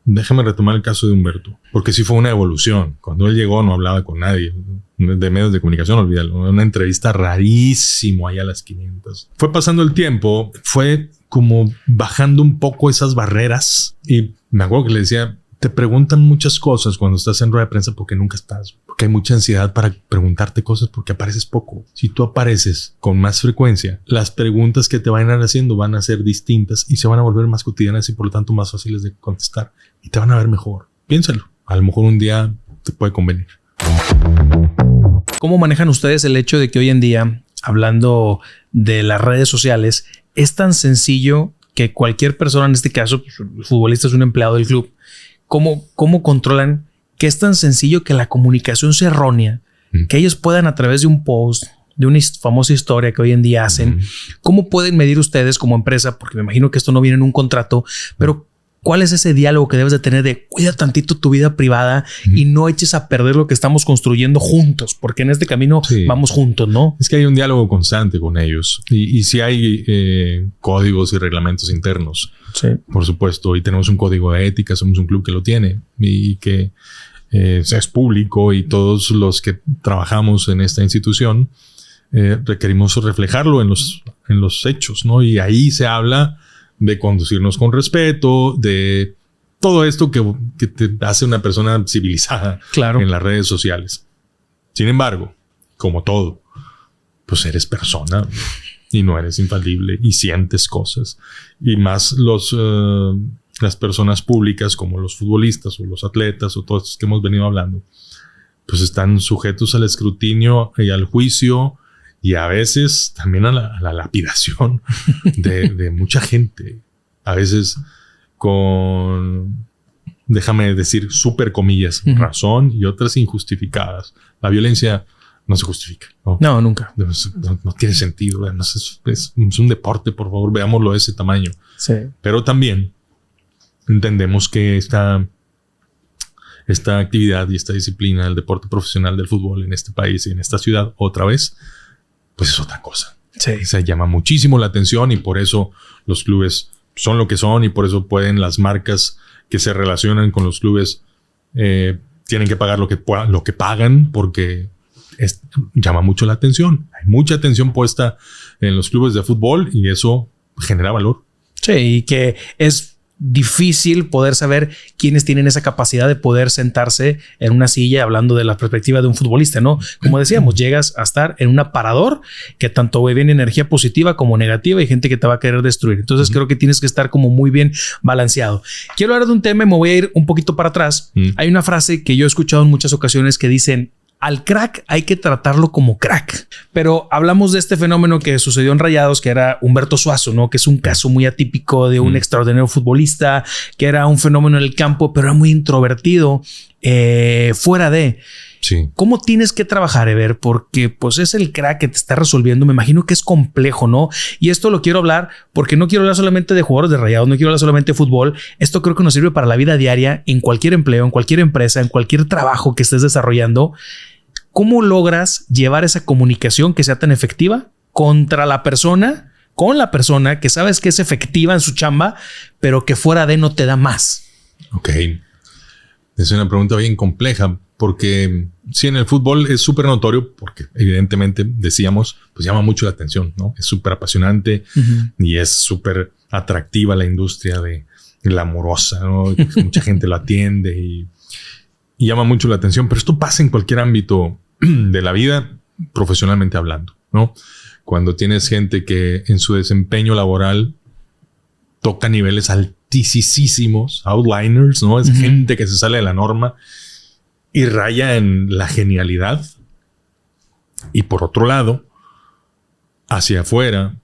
déjame retomar el caso de Humberto, porque sí fue una evolución. Cuando él llegó no hablaba con nadie de medios de comunicación, olvídalo. Una entrevista rarísimo allá a las 500. Fue pasando el tiempo, fue como bajando un poco esas barreras y me acuerdo que le decía, te preguntan muchas cosas cuando estás en rueda de prensa porque nunca estás, porque hay mucha ansiedad para preguntarte cosas porque apareces poco. Si tú apareces con más frecuencia, las preguntas que te vayan haciendo van a ser distintas y se van a volver más cotidianas y por lo tanto más fáciles de contestar y te van a ver mejor. Piénsalo. A lo mejor un día te puede convenir. ¿Cómo manejan ustedes el hecho de que hoy en día, hablando de las redes sociales, es tan sencillo que cualquier persona, en este caso, pues, el futbolista es un empleado del club, ¿Cómo controlan que es tan sencillo que la comunicación sea errónea? Que ellos puedan a través de un post, de una famosa historia que hoy en día hacen, ¿cómo pueden medir ustedes como empresa? Porque me imagino que esto no viene en un contrato, pero ¿cuál es ese diálogo que debes de tener de cuida tantito tu vida privada y no eches a perder lo que estamos construyendo juntos? Porque en este camino vamos juntos, ¿no? Es que hay un diálogo constante con ellos y sí hay códigos y reglamentos internos. Sí. Por supuesto, y tenemos un código de ética, somos un club que lo tiene y que es público y todos los que trabajamos en esta institución requerimos reflejarlo en los hechos, ¿no? Y ahí se habla de conducirnos con respeto, de todo esto que te hace una persona civilizada en las redes sociales. Sin embargo, como todo, pues eres persona y no eres infalible y sientes cosas. Y más las personas públicas como los futbolistas o los atletas o todos estos que hemos venido hablando, pues están sujetos al escrutinio y al juicio y a veces también a la lapidación de mucha gente. A veces con, déjame decir, súper comillas, razón y otras injustificadas. La violencia no se justifica. No, nunca. No tiene sentido. Es un deporte, por favor, veámoslo de ese tamaño. Sí. Pero también entendemos que esta actividad y esta disciplina, el deporte profesional del fútbol en este país y en esta ciudad, otra vez, pues es otra cosa. Sí. Se llama muchísimo la atención y por eso los clubes son lo que son y por eso pueden las marcas que se relacionan con los clubes tienen que pagar lo que pagan porque llama mucho la atención. Hay mucha atención puesta en los clubes de fútbol y eso genera valor. Sí, y que es difícil poder saber quiénes tienen esa capacidad de poder sentarse en una silla hablando de la perspectiva de un futbolista, ¿no? Como decíamos, llegas a estar en un aparador que tanto viene energía positiva como negativa y gente que te va a querer destruir. Entonces creo que tienes que estar como muy bien balanceado. Quiero hablar de un tema y me voy a ir un poquito para atrás. Hay una frase que yo he escuchado en muchas ocasiones que dicen: al crack hay que tratarlo como crack. Pero hablamos de este fenómeno que sucedió en Rayados, que era Humberto Suazo, ¿no? Que es un caso muy atípico de un extraordinario futbolista, que era un fenómeno en el campo, pero era muy introvertido, fuera de... Sí. ¿Cómo tienes que trabajar, Ever? Porque pues es el crack que te está resolviendo. Me imagino que es complejo, ¿no? Y esto lo quiero hablar porque no quiero hablar solamente de jugadores de Rayados, no quiero hablar solamente de fútbol. Esto creo que nos sirve para la vida diaria, en cualquier empleo, en cualquier empresa, en cualquier trabajo que estés desarrollando. ¿Cómo logras llevar esa comunicación que sea tan efectiva contra la persona, con la persona que sabes que es efectiva en su chamba, pero que fuera de no te da más? Ok. Es una pregunta bien compleja porque sí, en el fútbol es súper notorio porque evidentemente decíamos, pues llama mucho la atención, ¿no? Es súper apasionante y es súper atractiva la industria de la amorosa, ¿no? Mucha gente lo atiende y llama mucho la atención, pero esto pasa en cualquier ámbito de la vida, profesionalmente hablando, ¿no? Cuando tienes gente que en su desempeño laboral toca niveles altísimos, outliners, ¿no? Es gente que se sale de la norma y raya en la genialidad. Y por otro lado, hacia afuera,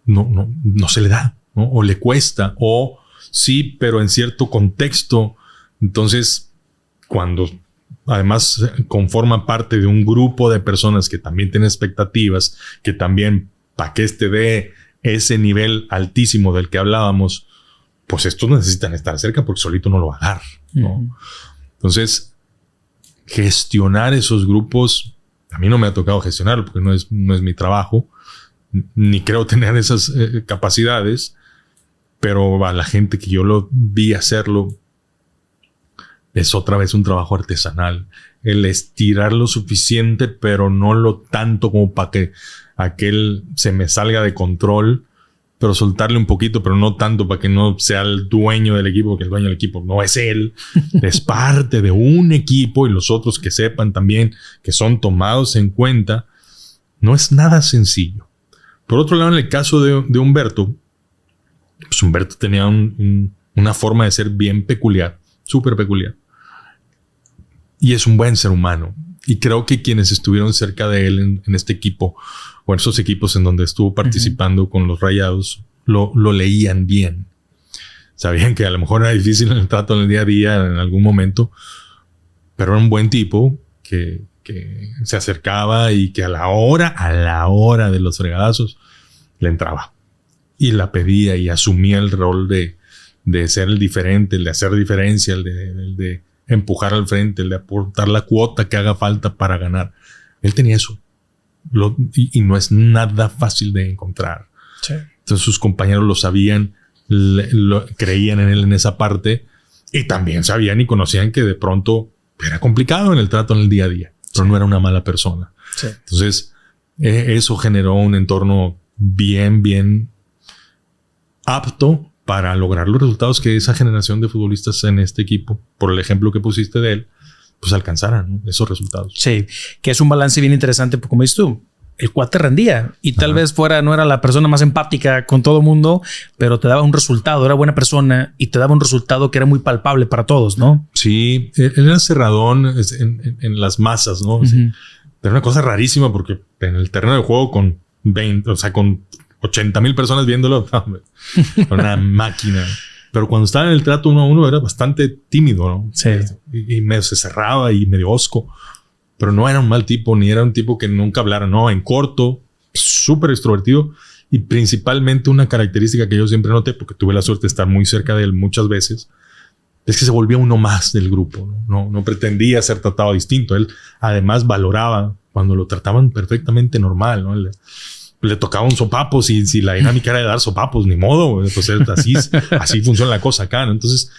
no se le da, ¿no? O le cuesta, o sí, pero en cierto contexto. Entonces, cuando además conforma parte de un grupo de personas que también tienen expectativas, que también para que dé ese nivel altísimo del que hablábamos, pues estos necesitan estar cerca porque solito no lo va a dar, ¿no? Entonces, gestionar esos grupos, a mí no me ha tocado gestionarlo porque no es mi trabajo, ni creo tener esas capacidades, pero a la gente que yo lo vi hacerlo, es otra vez un trabajo artesanal. El estirar lo suficiente, pero no lo tanto como para que aquel se me salga de control, pero soltarle un poquito, pero no tanto para que no sea el dueño del equipo, porque el dueño del equipo no es él. Es parte de un equipo, y los otros que sepan también que son tomados en cuenta. No es nada sencillo. Por otro lado, en el caso de Humberto, pues Humberto tenía una forma de ser bien peculiar, súper peculiar. Y es un buen ser humano. Y creo que quienes estuvieron cerca de él en este equipo, o en esos equipos en donde estuvo participando con los Rayados, lo leían bien. Sabían que a lo mejor era difícil en el trato en el día a día en algún momento, pero era un buen tipo que se acercaba y que a la hora de los fregadazos le entraba y la pedía y asumía el rol de ser el diferente, el de hacer diferencia, el de empujar al frente, el de aportar la cuota que haga falta para ganar. Él tenía eso. Y no es nada fácil de encontrar. Sí. Entonces sus compañeros lo sabían, creían en él en esa parte, y también sabían y conocían que de pronto era complicado en el trato en el día a día, pero no era una mala persona. Sí. Entonces eso generó un entorno bien apto para lograr los resultados que esa generación de futbolistas en este equipo, por el ejemplo que pusiste de él, pues alcanzaran, ¿no?, esos resultados. Sí, que es un balance bien interesante, porque como dices tú, el cuate rendía y tal vez no era la persona más empática con todo el mundo, pero te daba un resultado, era buena persona y te daba un resultado que era muy palpable para todos, ¿no? Sí, él era cerradón en las masas, ¿no? Sí. Pero una cosa rarísima, porque en el terreno de juego con 80,000 personas viéndolo, una máquina. Pero cuando estaba en el trato 1 a 1 era bastante tímido, ¿no? Sí. Y medio se cerraba y medio hosco. Pero no era un mal tipo, ni era un tipo que nunca hablara. No, en corto, súper extrovertido. Y principalmente una característica que yo siempre noté, porque tuve la suerte de estar muy cerca de él muchas veces, es que se volvía uno más del grupo, ¿no? No pretendía ser tratado distinto. Él además valoraba cuando lo trataban perfectamente normal, ¿no? Le tocaba un sopapo, si la dinámica era de dar sopapos, ni modo, pues así funciona la cosa acá, ¿no? Entonces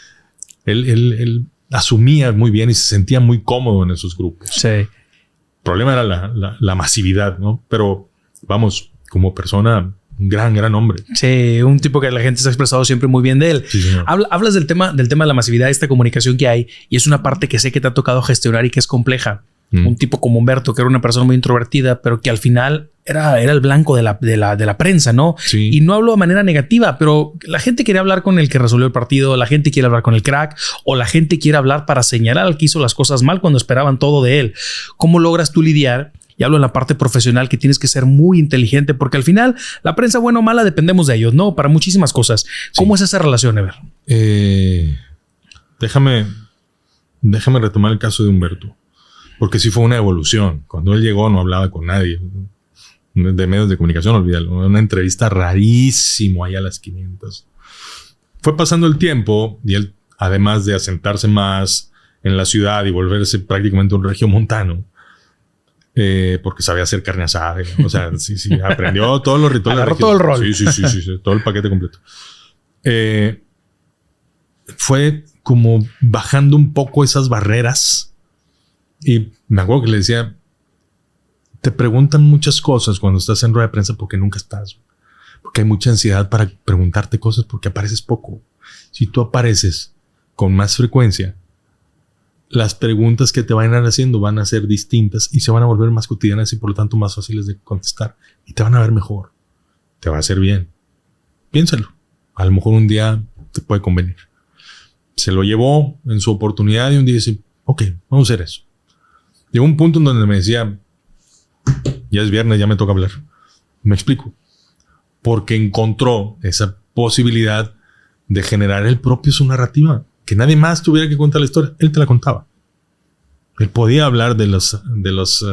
él asumía muy bien y se sentía muy cómodo en esos grupos. Sí. El problema era la masividad, ¿no? Pero vamos, como persona, un gran hombre. Sí, un tipo que la gente se ha expresado siempre muy bien de él. Sí, hablas del tema de la masividad, esta comunicación que hay, y es una parte que sé que te ha tocado gestionar y que es compleja. Un tipo como Humberto, que era una persona muy introvertida, pero que al final era el blanco de la prensa, ¿no? Sí. Y no hablo de manera negativa, pero la gente quiere hablar con el que resolvió el partido, la gente quiere hablar con el crack, o la gente quiere hablar para señalar al que hizo las cosas mal cuando esperaban todo de él. ¿Cómo logras tú lidiar? Y hablo en la parte profesional, que tienes que ser muy inteligente, porque al final la prensa, buena o mala, dependemos de ellos, ¿no? Para muchísimas cosas. ¿Cómo es esa relación, Ever? Déjame retomar el caso de Humberto. Porque sí fue una evolución. Cuando él llegó no hablaba con nadie. De medios de comunicación, olvídalo. Una entrevista rarísimo allá a las 500. Fue pasando el tiempo y él, además de asentarse más en la ciudad y volverse prácticamente un regiomontano, porque sabía hacer carne asada. O sea, sí, aprendió todos los rituales. Agarró todo el rol. Sí, todo el paquete completo. Fue como bajando un poco esas barreras. Y me acuerdo que le decía, te preguntan muchas cosas cuando estás en rueda de prensa porque nunca estás. Porque hay mucha ansiedad para preguntarte cosas porque apareces poco. Si tú apareces con más frecuencia, las preguntas que te vayan haciendo van a ser distintas y se van a volver más cotidianas y por lo tanto más fáciles de contestar. Y te van a ver mejor. Te va a hacer bien. Piénsalo. A lo mejor un día te puede convenir. Se lo llevó en su oportunidad y un día dice, ok, vamos a hacer eso. Llegó un punto en donde me decía, ya es viernes, ya me toca hablar. Me explico. Porque encontró esa posibilidad de generar él propio su narrativa. Que nadie más tuviera que contar la historia. Él te la contaba. Él podía hablar de los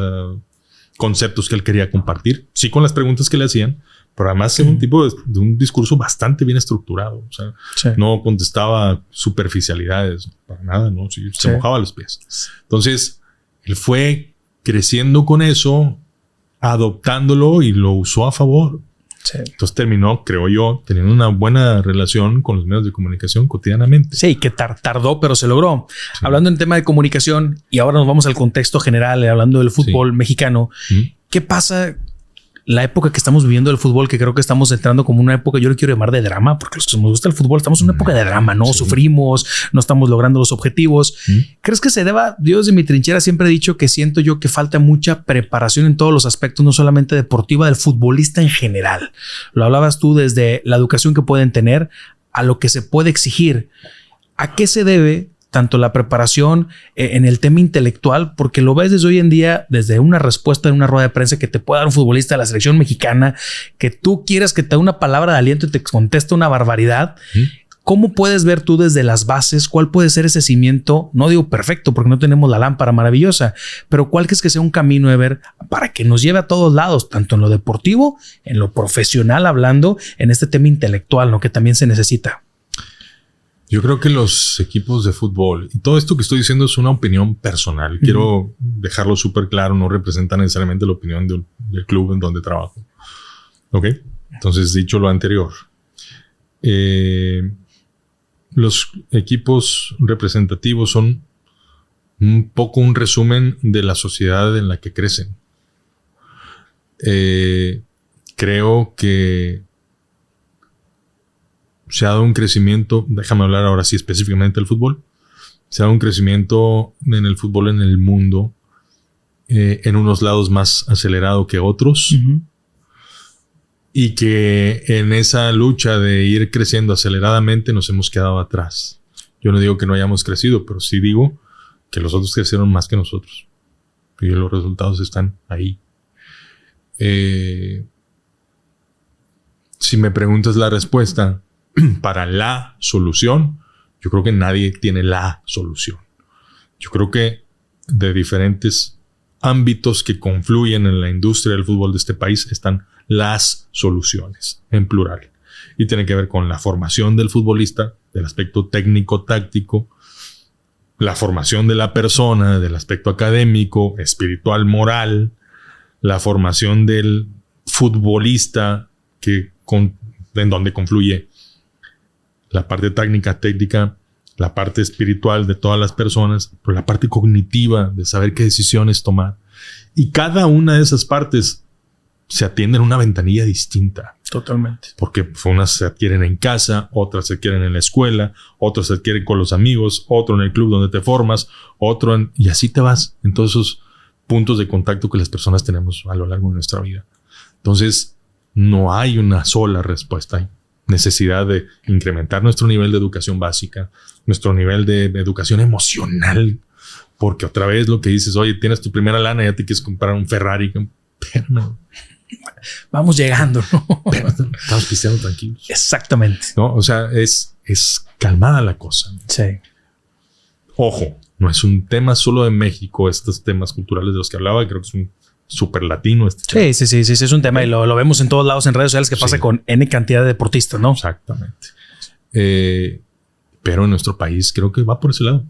conceptos que él quería compartir. Sí, con las preguntas que le hacían. Pero además era un tipo de un discurso bastante bien estructurado. O sea, no contestaba superficialidades. Para nada, ¿no? Sí, se mojaba los pies. Entonces, él fue creciendo con eso, adoptándolo y lo usó a favor. Sí. Entonces terminó, creo yo, teniendo una buena relación con los medios de comunicación cotidianamente. Sí, que tardó, pero se logró. Sí. Hablando en tema de comunicación, y ahora nos vamos al contexto general, hablando del fútbol mexicano, ¿qué pasa? La época que estamos viviendo del fútbol, que creo que estamos entrando como una época, yo le quiero llamar de drama, porque los que nos gusta el fútbol, estamos en una época de drama, ¿no? Sufrimos, no estamos logrando los objetivos. ¿Crees que se deba? Yo desde mi trinchera siempre he dicho que siento yo que falta mucha preparación en todos los aspectos, no solamente deportiva, del futbolista en general. Lo hablabas tú desde la educación que pueden tener a lo que se puede exigir. ¿A qué se debe tanto la preparación en el tema intelectual? Porque lo ves desde hoy en día, desde una respuesta en una rueda de prensa que te puede dar un futbolista de la selección mexicana, que tú quieras que te dé una palabra de aliento y te conteste una barbaridad. ¿Cómo puedes ver tú desde las bases cuál puede ser ese cimiento? No digo perfecto porque no tenemos la lámpara maravillosa, pero cuál crees que sea un camino, Ever, para que nos lleve a todos lados, tanto en lo deportivo, en lo profesional hablando, en este tema intelectual, ¿no? Que también se necesita. Yo creo que los equipos de fútbol, y todo esto que estoy diciendo es una opinión personal. Quiero dejarlo súper claro, no representa necesariamente la opinión del club en donde trabajo. ¿Ok? Entonces, dicho lo anterior, los equipos representativos son un poco un resumen de la sociedad en la que crecen. Creo que se ha dado un crecimiento, déjame hablar ahora sí específicamente del fútbol, se ha dado un crecimiento en el fútbol en el mundo, en unos lados más acelerado que otros, y que en esa lucha de ir creciendo aceleradamente nos hemos quedado atrás. Yo no digo que no hayamos crecido, pero sí digo que los otros crecieron más que nosotros, y los resultados están ahí. Si me preguntas la respuesta para la solución, yo creo que nadie tiene la solución. Yo creo que de diferentes ámbitos que confluyen en la industria del fútbol de este país están las soluciones, en plural. Y tiene que ver con la formación del futbolista, del aspecto técnico-táctico, la formación de la persona, del aspecto académico, espiritual, moral, la formación del futbolista, en donde confluye la parte técnica, la parte espiritual de todas las personas, pero la parte cognitiva de saber qué decisiones tomar. Y cada una de esas partes se atiende en una ventanilla distinta. Totalmente. Porque unas se adquieren en casa, otras se adquieren en la escuela, otras se adquieren con los amigos, otro en el club donde te formas, y así te vas en todos esos puntos de contacto que las personas tenemos a lo largo de nuestra vida. Entonces, no hay una sola respuesta. Hay necesidad de incrementar nuestro nivel de educación básica, nuestro nivel de educación emocional, porque otra vez lo que dices, oye, tienes tu primera lana y ya te quieres comprar un Ferrari. Pero no. Vamos llegando, ¿no? Pero estamos pisteando tranquilos. Exactamente. ¿No? O sea, es calmada la cosa. Sí. Ojo, no es un tema solo de México, estos temas culturales de los que hablaba, creo que es un súper latino. Sí, es un tema y lo vemos en todos lados en redes sociales que pasa con N cantidad de deportistas, ¿no? Exactamente. Pero en nuestro país creo que va por ese lado.